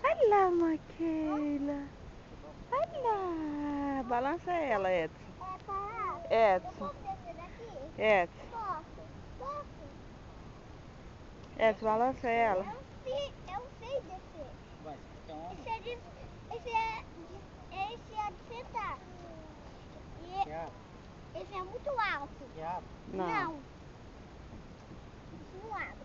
Olha lá, Maquila. Olha lá. Balança ela, Edson. Edson. Edson. Edson, balança ela. Eu sei descer. Vai, você quer onda? Esse é de sentar. Quiabo? Esse é muito alto. Quiabo? Não. Isso não abre.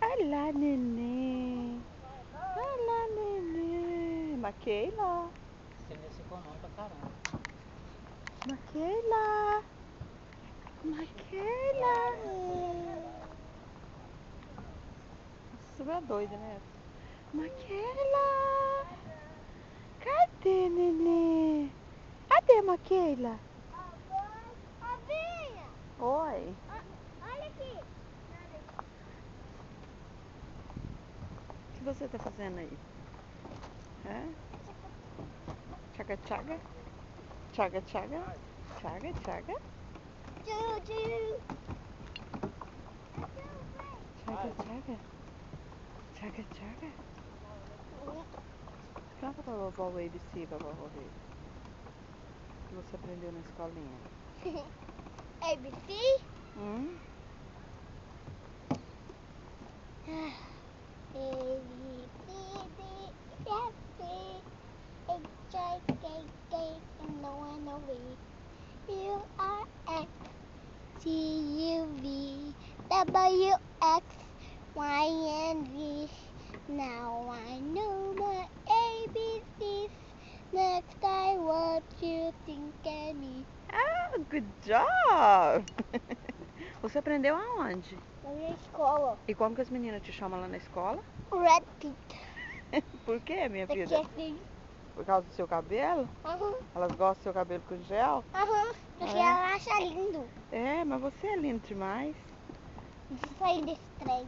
Olha lá, neném. Olha lá, neném. Maquila. Você desce com não pra caramba. Maquila. Maquila. Você é doida, né? Maquila. Cadê, neném? Cadê, Maquila? Abinha, Oi. olha aqui. O que você tá fazendo aí? Hã? Tchaga, tchaga. Tchaga, tchaga. Tchaga, tchaga. Tchu. Tchaga, tchaga. Tchaga, tchaga. Canta pra vovó o ABC, pra vovó ver. O que você aprendeu na escolinha? ABC? W-X-Y-and-Z. Now I know my ABCs. Next time, what you think I need? Ah, good job! Você aprendeu aonde? Na minha escola. E como que as meninas te chamam lá na escola? Red Pit. Por quê, minha Daqui filha? assim. Por causa do seu cabelo? Elas gostam do seu cabelo com gel? Porque É? ela acha lindo. É, mas você é lindo demais. De sair desse trem.